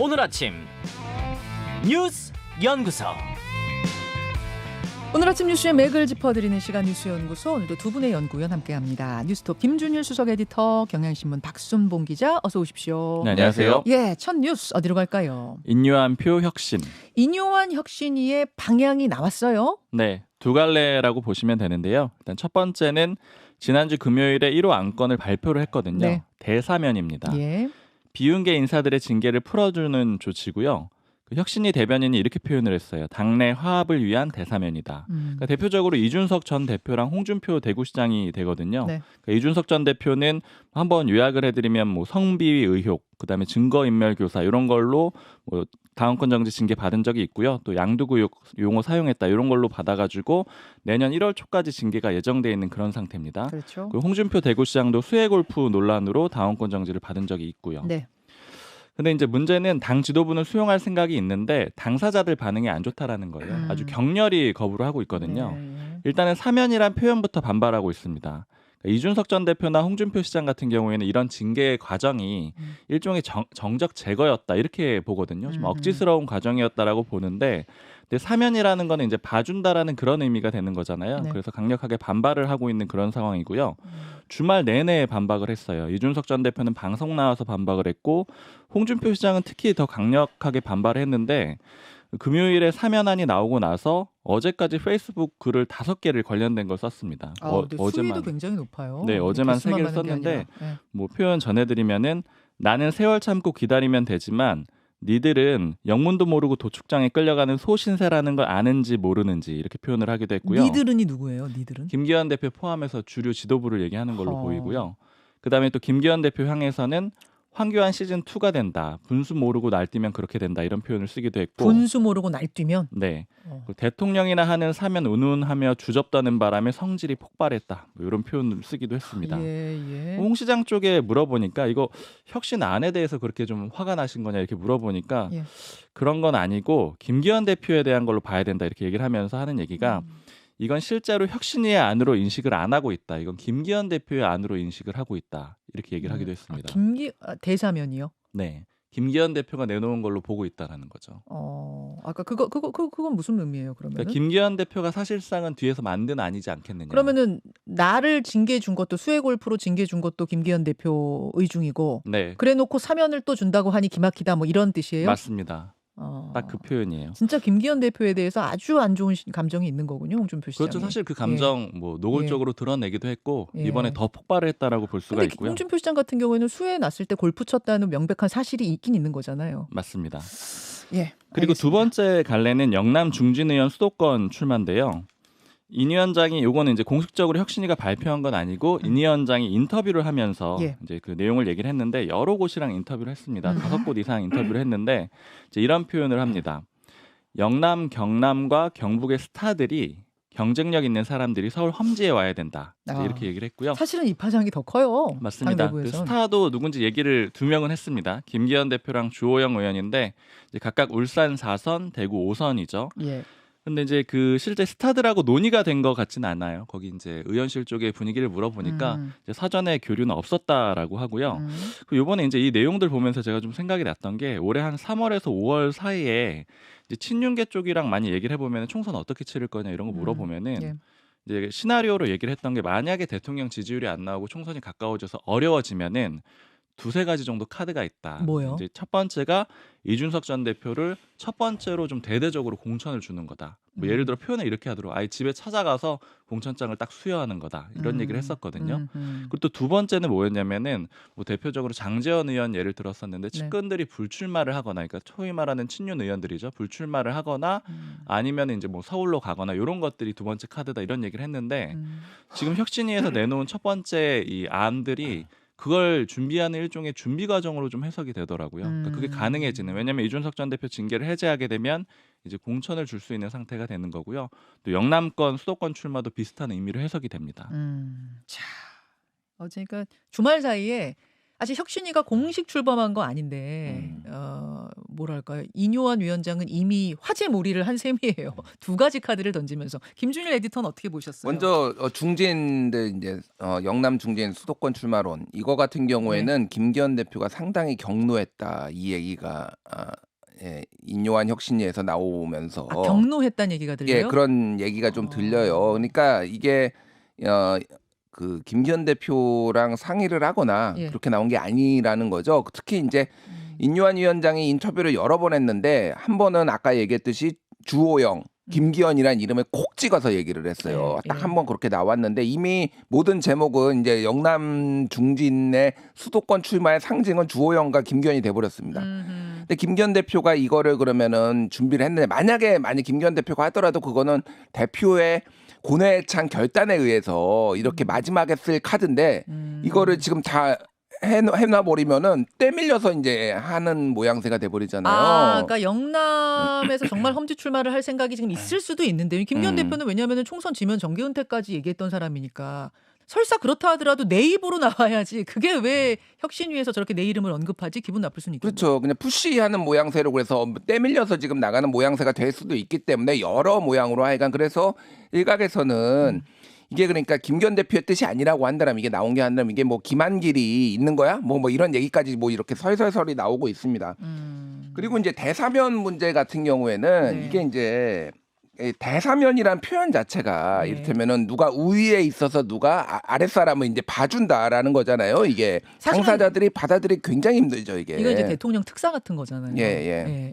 오늘 아침 뉴스 연구소. 오늘 아침 뉴스의 맥을 짚어드리는 시간 뉴스연구소, 오늘도 두 분의 연구위원 함께합니다. 뉴스톱 김준일 수석 에디터, 경향신문 박순봉 기자, 어서 오십시오. 네, 안녕하세요. 예, 첫 뉴스 어디로 갈까요? 인요한표 혁신. 인요한 혁신위의 방향이 나왔어요. 네, 두 갈래라고 보시면 되는데요. 일단 첫 번째는 지난주 금요일에 1호 안건을 발표를 했거든요. 네. 대사면입니다. 예. 비윤계 인사들의 징계를 풀어주는 조치고요. 그 혁신위 대변인이 이렇게 표현을 했어요. 당내 화합을 위한 대사면이다. 그러니까 대표적으로 이준석 전 대표랑 홍준표 대구시장이 되거든요. 네. 그러니까 이준석 전 대표는 한번 요약을 해드리면 뭐 성비위 의혹, 그다음에 증거인멸교사 이런 걸로 뭐 당원권 정지 징계 받은 적이 있고요. 또 양두구 용어 사용했다 이런 걸로 받아가지고 내년 1월 초까지 징계가 예정돼 있는 그런 상태입니다. 그렇죠. 그리고 홍준표 대구시장도 수해 골프 논란으로 당원권 정지를 받은 적이 있고요. 네. 근데 이제 문제는 당 지도부는 수용할 생각이 있는데 당사자들 반응이 안 좋다라는 거예요. 아주 격렬히 거부를 하고 있거든요. 네. 일단은 사면이란 표현부터 반발하고 있습니다. 그러니까 이준석 전 대표나 홍준표 시장 같은 경우에는 이런 징계 과정이 일종의 정적 제거였다 이렇게 보거든요. 좀 억지스러운 과정이었다라고 보는데, 근데 사면이라는 거는 이제 봐준다라는 그런 의미가 되는 거잖아요. 네. 그래서 강력하게 반발을 하고 있는 그런 상황이고요. 주말 내내 반박을 했어요. 이준석 전 대표는 방송 나와서 반박을 했고, 홍준표 시장은 특히 더 강력하게 반발을 했는데, 금요일에 사면안이 나오고 나서 어제까지 페이스북 글을 5개를 관련된 걸 썼습니다. 수위도 굉장히 높아요. 네, 어제만 3개를 썼는데 뭐 표현 전해드리면은 나는 세월 참고 기다리면 되지만 니들은 영문도 모르고 도축장에 끌려가는 소신세라는 걸 아는지 모르는지 이렇게 표현을 하기도 했고요. 니들은이 누구예요? 니들은? 김기현 대표 포함해서 주류 지도부를 얘기하는 걸로 보이고요. 그다음에 또 김기현 대표 향해서는 황교안 시즌 2가 된다. 분수 모르고 날뛰면 그렇게 된다. 이런 표현을 쓰기도 했고. 분수 모르고 날뛰면? 네. 대통령이나 하는 사면 운운하며 주접다는 바람에 성질이 폭발했다. 뭐 이런 표현을 쓰기도 했습니다. 예. 홍 시장 쪽에 물어보니까 이거 혁신 안에 대해서 그렇게 좀 화가 나신 거냐 이렇게 물어보니까 예. 그런 건 아니고 김기현 대표에 대한 걸로 봐야 된다 이렇게 얘기를 하면서 하는 얘기가 이건 실제로 혁신위의 안으로 인식을 안 하고 있다. 이건 김기현 대표의 안으로 인식을 하고 있다. 이렇게 얘기를 하기도 했습니다. 대사면이요? 네. 김기현 대표가 내놓은 걸로 보고 있다라는 거죠. 아까 그건 무슨 의미예요, 그러면? 그러니까 김기현 대표가 사실상은 뒤에서 만든 아니지 않겠느냐. 그러면은 나를 징계해 준 것도, 수해 골프로 징계해 준 것도 김기현 대표 의중이고, 네. 그래놓고 사면을 또 준다고 하니 기막히다, 뭐 이런 뜻이에요? 맞습니다. 딱 그 표현이에요. 진짜 김기현 대표에 대해서 아주 안 좋은 감정이 있는 거군요, 홍준표 시장이. 그렇죠. 사실 그 감정 뭐 노골적으로 드러내기도 했고 예. 이번에 더 폭발을 했다라고 볼 수가 근데 있고요. 홍준표 시장 같은 경우에는 수해 났을 때 골프 쳤다는 명백한 사실이 있긴 있는 거잖아요. 맞습니다. 예. 그리고 알겠습니다. 두 번째 갈래는 영남 중진 의원 수도권 출마인데요. 인 위원장이 요거는 이제 공식적으로 혁신위가 발표한 건 아니고 인 위원장이 인터뷰를 하면서 예. 이제 그 내용을 얘기를 했는데 여러 곳이랑 인터뷰를 했습니다. 5곳 이상 인터뷰를 했는데 이제 이런 표현을 합니다. 영남, 경남과 경북의 스타들이 경쟁력 있는 사람들이 서울 험지에 와야 된다. 이제 이렇게 얘기를 했고요. 사실은 이 파장이 더 커요. 맞습니다. 당 그 내부에선. 스타도 누군지 얘기를 2명은 했습니다. 김기현 대표랑 주호영 의원인데 이제 각각 울산 4선, 대구 5선이죠. 예. 근데 이제 그 실제 스타들하고 논의가 된 것 같지는 않아요. 거기 이제 의원실 쪽의 분위기를 물어보니까 이제 사전에 교류는 없었다라고 하고요. 그 요번에 이제 이 내용들 보면서 제가 좀 생각이 났던 게 올해 한 3월에서 5월 사이에 이제 친윤계 쪽이랑 많이 얘기를 해보면 총선 어떻게 치를 거냐 이런 거 물어보면은 예. 이제 시나리오로 얘기를 했던 게 만약에 대통령 지지율이 안 나오고 총선이 가까워져서 어려워지면은 2-3가지 정도 카드가 있다. 뭐요? 이제 첫 번째가 이준석 전 대표를 첫 번째로 좀 대대적으로 공천을 주는 거다. 뭐 예를 들어 표현을 이렇게 하도록 아예 집에 찾아가서 공천장을 딱 수여하는 거다. 이런 얘기를 했었거든요. 그리고 또 두 번째는 뭐였냐면은 뭐 대표적으로 장제원 의원 예를 들었었는데 측근들이 불출마를 하거나, 그러니까 소위 말하는 친윤 의원들이죠. 불출마를 하거나 아니면 이제 뭐 서울로 가거나 이런 것들이 두 번째 카드다 이런 얘기를 했는데 지금 혁신위에서 내놓은 첫 번째 이 안들이 그걸 준비하는 일종의 준비 과정으로 좀 해석이 되더라고요. 그러니까 그게 가능해지는. 왜냐하면 이준석 전 대표 징계를 해제하게 되면 이제 공천을 줄 수 있는 상태가 되는 거고요. 또 영남권, 수도권 출마도 비슷한 의미로 해석이 됩니다. 자, 어제 그 주말 사이에 아직 혁신위가 공식 출범한 거 아닌데 뭐랄까요? 인요한 위원장은 이미 화제몰이를 한 셈이에요. 두 가지 카드를 던지면서 김준일 에디터는 어떻게 보셨어요? 먼저 중진들 이제 영남 중진 수도권 출마론 이거 같은 경우에는 김기현 대표가 상당히 격노했다 이 얘기가 예, 인요한 혁신위에서 나오면서 격노했다는 얘기가 들려요? 예, 그런 얘기가 좀 들려요. 그러니까 이게 그 김기현 대표랑 상의를 하거나 예. 그렇게 나온 게 아니라는 거죠. 특히 이제 인요한 위원장이 인터뷰를 여러 번 했는데 한 번은 아까 얘기했듯이 주호영, 김기현이란 이름을 콕 찍어서 얘기를 했어요. 예, 딱 한 번 그렇게 나왔는데 이미 모든 제목은 이제 영남 중진의 수도권 출마의 상징은 주호영과 김기현이 돼버렸습니다. 근데 김기현 대표가 이거를 그러면은 준비를 했는데 만약 김기현 대표가 하더라도 그거는 대표의 고뇌찬 결단에 의해서 이렇게 마지막에 쓸 카드인데 이거를 지금 다 해놔버리면은 떼밀려서 이제 하는 모양새가 돼버리잖아요. 그러니까 영남에서 정말 험지 출마를 할 생각이 지금 있을 수도 있는데 김기현 대표는 왜냐하면 총선 지면 정계 은퇴까지 얘기했던 사람이니까 설사 그렇다 하더라도 내 입으로 나와야지. 그게 왜 혁신위에서 저렇게 내 이름을 언급하지? 기분 나쁠 수는 있겠네요. 그렇죠. 그냥 푸시하는 모양새로 그래서 떼밀려서 지금 나가는 모양새가 될 수도 있기 때문에 여러 모양으로 하여간 그래서 일각에서는 이게 그러니까 김기현 대표의 뜻이 아니라고 한다면 이게 나온 게 아니라면 이게 뭐 김한길이 있는 거야? 뭐 이런 얘기까지 뭐 이렇게 설설설이 나오고 있습니다. 그리고 이제 대사면 문제 같은 경우에는 이게 이제 대사면이란 표현 자체가 이를테면은 누가 우위에 있어서 누가 아랫사람을 이제 봐준다라는 거잖아요. 이게 당사자들이 받아들이기 굉장히 힘들죠. 이게. 이거 이제 대통령 특사 같은 거잖아요. 예.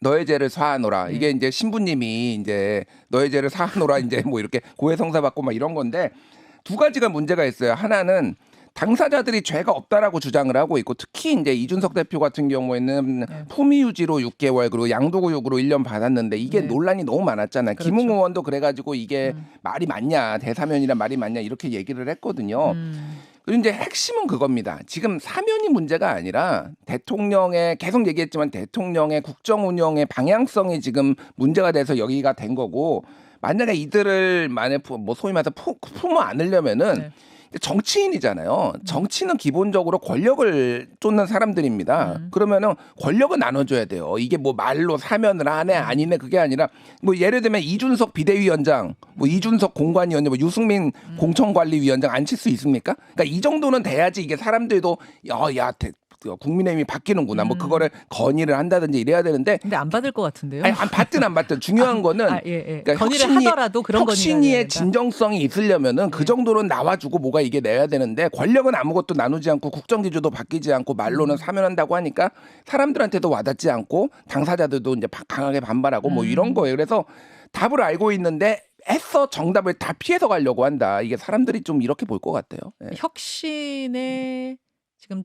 너의 죄를 사하노라. 이게 이제 신부님이 이제 너의 죄를 사하노라 이제 뭐 이렇게 고해성사 받고 막 이런 건데 두 가지가 문제가 있어요. 하나는 당사자들이 죄가 없다라고 주장을 하고 있고 특히 이제 이준석 대표 같은 경우에는 품위 유지로 6개월 그리고 양도구역으로 1년 받았는데 이게 논란이 너무 많았잖아요. 그렇죠. 김웅 의원도 그래가지고 이게 말이 맞냐 대사면이란 말이 맞냐 이렇게 얘기를 했거든요. 그리고 이제 핵심은 그겁니다. 지금 사면이 문제가 아니라 대통령의 계속 얘기했지만 대통령의 국정 운영의 방향성이 지금 문제가 돼서 여기가 된 거고 만약에 이들을 뭐 소위 말해서 품어 안으려면은 정치인이잖아요. 정치는 기본적으로 권력을 쫓는 사람들입니다. 그러면은 권력은 나눠줘야 돼요. 이게 뭐 말로 사면을 하네 아니네 그게 아니라 뭐 예를 들면 이준석 비대위원장, 뭐 이준석 공관위원장, 뭐 유승민 공천관리위원장 앉힐 수 있습니까? 그러니까 이 정도는 돼야지 이게 사람들도 국민의힘이 바뀌는구나. 뭐 그거를 건의를 한다든지 이래야 되는데. 근데 안 받을 것 같은데요. 아니, 안 받든 중요한 거는 그러니까 건의를 하더라도 그런 혁신위의 진정성이 있으려면은 그 정도는 나와주고 뭐가 이게 내야 되는데 권력은 아무것도 나누지 않고 국정기조도 바뀌지 않고 말로는 사면한다고 하니까 사람들한테도 와닿지 않고 당사자들도 이제 강하게 반발하고 뭐 이런 거예요. 그래서 답을 알고 있는데 애써 정답을 다 피해서 가려고 한다. 이게 사람들이 좀 이렇게 볼 것 같아요. 혁신의 지금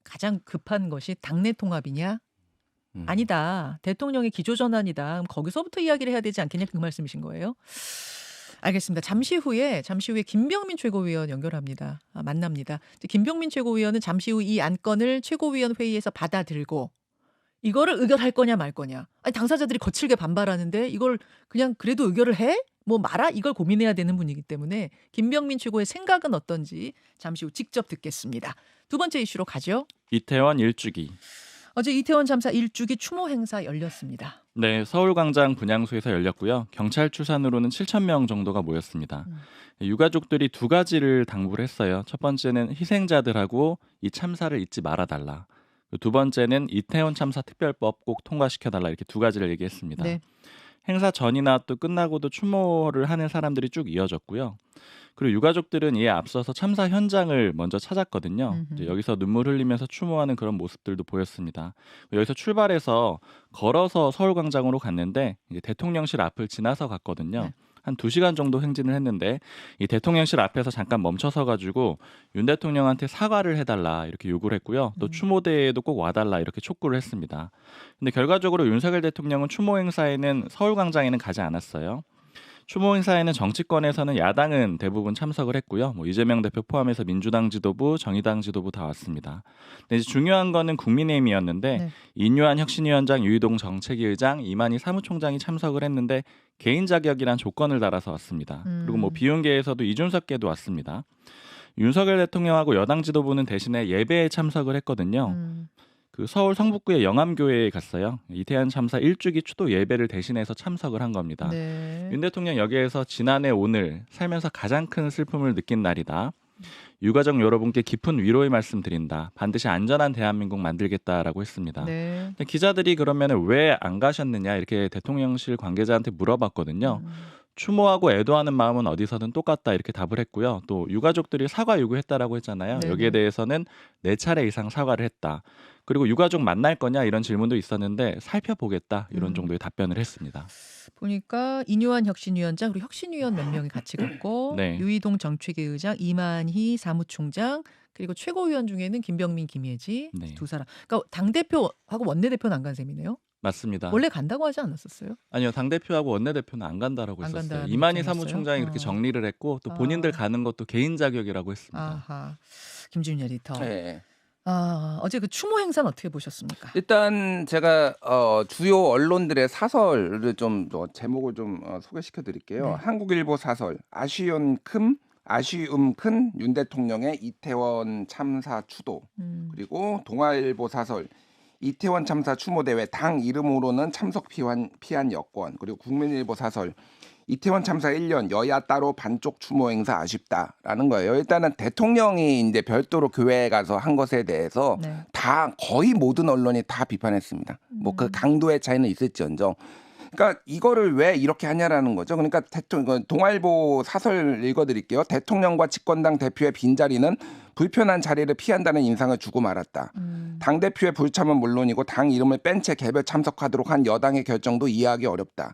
가장 급한 것이 당내 통합이냐? 아니다. 대통령의 기조전환이다. 그럼 거기서부터 이야기를 해야 되지 않겠냐? 그 말씀이신 거예요? 알겠습니다. 잠시 후에 김병민 최고위원 연결합니다. 만납니다. 김병민 최고위원은 잠시 후 이 안건을 최고위원 회의에서 받아들고 이거를 의결할 거냐 말 거냐. 아니 당사자들이 거칠게 반발하는데 이걸 그냥 그래도 의결을 해? 뭐 말아? 이걸 고민해야 되는 분이기 때문에 김병민 최고의 생각은 어떤지 잠시 후 직접 듣겠습니다. 두 번째 이슈로 가죠. 이태원 일주기. 어제 이태원 참사 일주기 추모 행사 열렸습니다. 네, 서울광장 분향소에서 열렸고요. 경찰 추산으로는 7,000명 정도가 모였습니다. 유가족들이 두 가지를 당부를 했어요. 첫 번째는 희생자들하고 이 참사를 잊지 말아달라. 두 번째는 이태원 참사 특별법 꼭 통과시켜달라. 이렇게 두 가지를 얘기했습니다. 네. 행사 전이나 또 끝나고도 추모를 하는 사람들이 쭉 이어졌고요. 그리고 유가족들은 이에 앞서서 참사 현장을 먼저 찾았거든요. 이제 여기서 눈물 흘리면서 추모하는 그런 모습들도 보였습니다. 여기서 출발해서 걸어서 서울광장으로 갔는데 이제 대통령실 앞을 지나서 갔거든요. 네. 한 2시간 정도 행진을 했는데 이 대통령실 앞에서 잠깐 멈춰서 가지고 윤 대통령한테 사과를 해달라 이렇게 요구를 했고요. 또 추모대에도 꼭 와달라 이렇게 촉구를 했습니다. 근데 결과적으로 윤석열 대통령은 추모 행사에는 서울광장에는 가지 않았어요. 추모 행사에는 정치권에서는 야당은 대부분 참석을 했고요. 뭐 이재명 대표 포함해서 민주당 지도부, 정의당 지도부 다 왔습니다. 근데 이제 중요한 거는 국민의힘이었는데 네. 인요한 혁신위원장, 유희동 정책위 의장, 이만희 사무총장이 참석을 했는데 개인 자격이란 조건을 달아서 왔습니다. 그리고 뭐 비운계에서도 이준석계도 왔습니다. 윤석열 대통령하고 여당 지도부는 대신에 예배에 참석을 했거든요. 그 서울 성북구의 영암교회에 갔어요. 이태원 참사 1주기 추도 예배를 대신해서 참석을 한 겁니다. 네. 윤 대통령 여기에서 지난해 오늘 살면서 가장 큰 슬픔을 느낀 날이다. 유가족 여러분께 깊은 위로의 말씀 드린다. 반드시 안전한 대한민국 만들겠다라고 했습니다. 네. 기자들이 그러면 왜 안 가셨느냐 이렇게 대통령실 관계자한테 물어봤거든요. 추모하고 애도하는 마음은 어디서든 똑같다 이렇게 답을 했고요. 또 유가족들이 사과 요구했다라고 했잖아요. 네네. 여기에 대해서는 4차례 이상 사과를 했다. 그리고 유가족 만날 거냐 이런 질문도 있었는데 살펴보겠다 이런 정도의 답변을 했습니다. 보니까 이뇨한 혁신위원장 그리고 혁신위원 몇 명이 같이 갔고 네. 유이동 정책위 의장, 이만희 사무총장 그리고 최고위원 중에는 김병민, 김예지 네. 두 사람. 그러니까 당 대표하고 원내 대표는 안 간 셈이네요. 맞습니다. 원래 간다고 하지 않았었어요? 아니요. 당대표하고 원내대표는 안 간다라고 안 했었어요. 간다는 이만희 입장이었어요? 사무총장이 그렇게 정리를 했고 또 아. 본인들 가는 것도 개인 자격이라고 했습니다. 아하. 김준일 에디터. 네. 어제 그 추모 행사는 어떻게 보셨습니까? 일단 제가 주요 언론들의 사설을 좀 제목을 좀 소개시켜 드릴게요. 네. 한국일보 사설 아쉬움 큰 윤 대통령의 이태원 참사 추도. 그리고 동아일보 사설 이태원 참사 추모대회 당 이름으로는 참석 피한 여권. 그리고 국민일보 사설 이태원 참사 1년 여야 따로 반쪽 추모 행사 아쉽다라는 거예요. 일단은 대통령이 이제 별도로 교회에 가서 한 것에 대해서 네. 다 거의 모든 언론이 다 비판했습니다. 뭐 그 강도의 차이는 있을지언정. 그러니까 이거를 왜 이렇게 하냐라는 거죠. 그러니까 동아일보 사설 읽어드릴게요. 대통령과 집권당 대표의 빈자리는 불편한 자리를 피한다는 인상을 주고 말았다. 당대표의 불참은 물론이고 당 이름을 뺀 채 개별 참석하도록 한 여당의 결정도 이해하기 어렵다.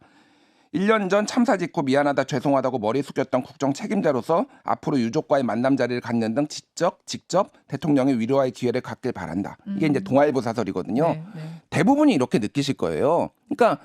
1년 전 참사 직후 미안하다 죄송하다고 머리 숙였던 국정 책임자로서 앞으로 유족과의 만남 자리를 갖는 등 직접 대통령의 위로와의 기회를 갖길 바란다. 이게 이제 동아일보 사설이거든요. 네, 네. 대부분이 이렇게 느끼실 거예요. 그러니까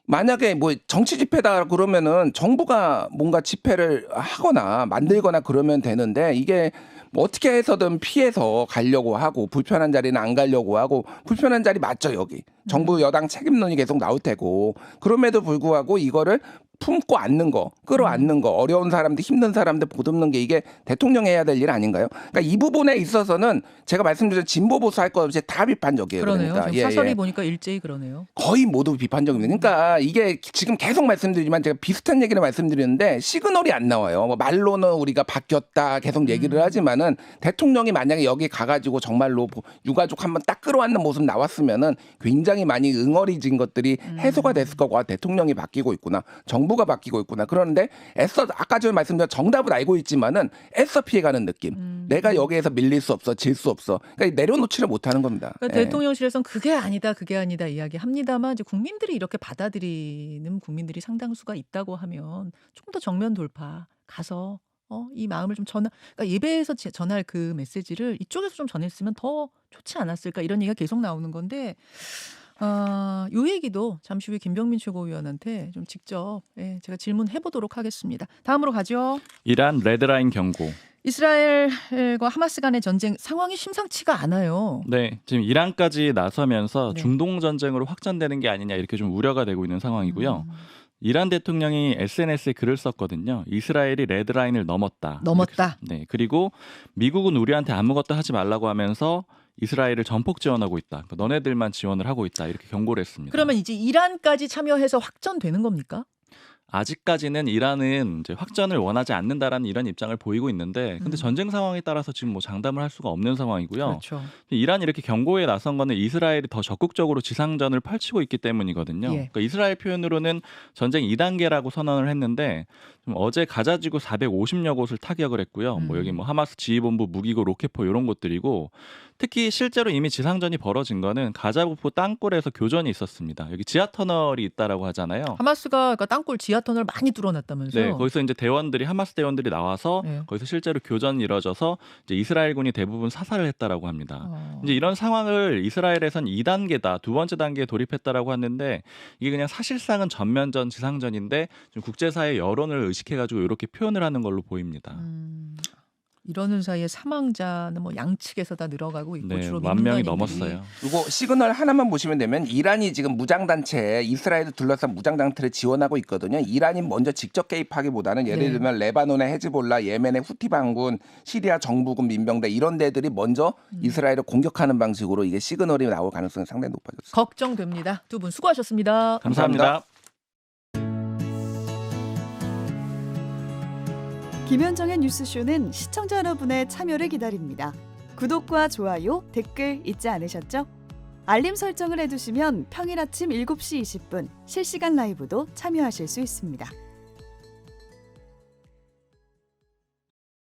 만약에 뭐 정치 집회다 그러면은 정부가 뭔가 집회를 하거나 만들거나 그러면 되는데 이게 뭐 어떻게 해서든 피해서 가려고 하고 불편한 자리는 안 가려고 하고 불편한 자리 맞죠 여기 정부 여당 책임론이 계속 나올 테고 그럼에도 불구하고 이거를 품고 안는 거, 끌어안는 거, 어려운 사람들, 힘든 사람들 보듬는 게 이게 대통령이 해야 될 일 아닌가요? 그러니까 이 부분에 있어서는 제가 말씀드린 진보 보수 할 것 없이 다 비판적이에요. 그러네요. 그러니까. 지금 사설이 보니까 일제히 그러네요. 거의 모두 비판적입니다. 그러니까 이게 지금 계속 말씀드리지만 제가 비슷한 얘기를 말씀드리는데 시그널이 안 나와요. 뭐 말로는 우리가 바뀌었다 계속 얘기를 하지만은 대통령이 만약에 여기 가가지고 정말로 유가족 한번 딱 끌어안는 모습 나왔으면은 굉장히 많이 응어리진 것들이 해소가 됐을 거고 대통령이 바뀌고 있구나. 정부가 바뀌고 있구나. 그런데 애써 아까 전에 말씀드린 정답을 알고 있지만은 애써 피해가는 느낌. 내가 여기에서 밀릴 수 없어, 질 수 없어. 그러니까 내려놓지를 못하는 겁니다. 그러니까 예. 대통령실에서는 그게 아니다 이야기합니다만 이제 국민들이 이렇게 받아들이는 국민들이 상당수가 있다고 하면 조금 더 정면 돌파 가서 이 마음을 좀 그러니까 예배에서 전할 그 메시지를 이쪽에서 좀 전했으면 더 좋지 않았을까 이런 얘기가 계속 나오는 건데. 요 얘기도 잠시 후에 김병민 최고위원한테 좀 직접 제가 질문해 보도록 하겠습니다. 다음으로 가죠. 이란 레드라인 경고. 이스라엘과 하마스 간의 전쟁 상황이 심상치가 않아요. 네, 지금 이란까지 나서면서 네. 중동 전쟁으로 확전되는 게 아니냐 이렇게 좀 우려가 되고 있는 상황이고요. 이란 대통령이 SNS에 글을 썼거든요. 이스라엘이 레드라인을 넘었다. 넘었다. 이렇게, 네, 그리고 미국은 우리한테 아무것도 하지 말라고 하면서 이스라엘을 전폭 지원하고 있다. 그러니까 너네들만 지원을 하고 있다. 이렇게 경고를 했습니다. 그러면 이제 이란까지 참여해서 확전되는 겁니까? 아직까지는 이란은 이제 확전을 원하지 않는다라는 이런 입장을 보이고 있는데, 근데 전쟁 상황에 따라서 지금 뭐 장담을 할 수가 없는 상황이고요. 그렇죠. 이란이 이렇게 경고에 나선 거는 이스라엘이 더 적극적으로 지상전을 펼치고 있기 때문이거든요. 예. 그러니까 이스라엘 표현으로는 전쟁 2단계라고 선언을 했는데 좀 어제 가자지구 450여 곳을 타격을 했고요. 뭐 여기 뭐 하마스 지휘본부 무기고 로켓포 이런 곳들이고, 특히 실제로 이미 지상전이 벌어진 거는 가자 북부 땅굴에서 교전이 있었습니다. 여기 지하 터널이 있다라고 하잖아요. 하마스가 그러니까 땅굴 지하 터널 많이 뚫어놨다면서요? 네, 거기서 이제 하마스 대원들이 나와서 네. 거기서 실제로 교전이 이뤄져서 이제 이스라엘군이 대부분 사살을 했다라고 합니다. 이제 이런 상황을 이스라엘에선 2단계다, 두 번째 단계에 돌입했다라고 하는데, 이게 그냥 사실상은 전면전, 지상전인데 좀 국제사회 여론을 의식해가지고 이렇게 표현을 하는 걸로 보입니다. 이러는 사이에 사망자는 뭐 양측에서 다 늘어가고 있고 네, 주로 10,000명이 민간인들이. 넘었어요. 그리고 시그널 하나만 보시면 되면 이란이 지금 무장단체에 이스라엘을 둘러싼 무장단체를 지원하고 있거든요. 이란이 먼저 직접 개입하기보다는 예를 네. 들면 레바논의 헤즈볼라, 예멘의 후티 반군, 시리아 정부군 민병대 이런 데들이 먼저 이스라엘을 공격하는 방식으로 이게 시그널이 나올 가능성이 상당히 높아졌어요. 걱정됩니다. 두 분 수고하셨습니다. 감사합니다. 김현정의 뉴스쇼는 시청자 여러분의 참여를 기다립니다. 구독과 좋아요, 댓글 잊지 않으셨죠? 알림 설정을 해두시면 평일 아침 7시 20분 실시간 라이브도 참여하실 수 있습니다.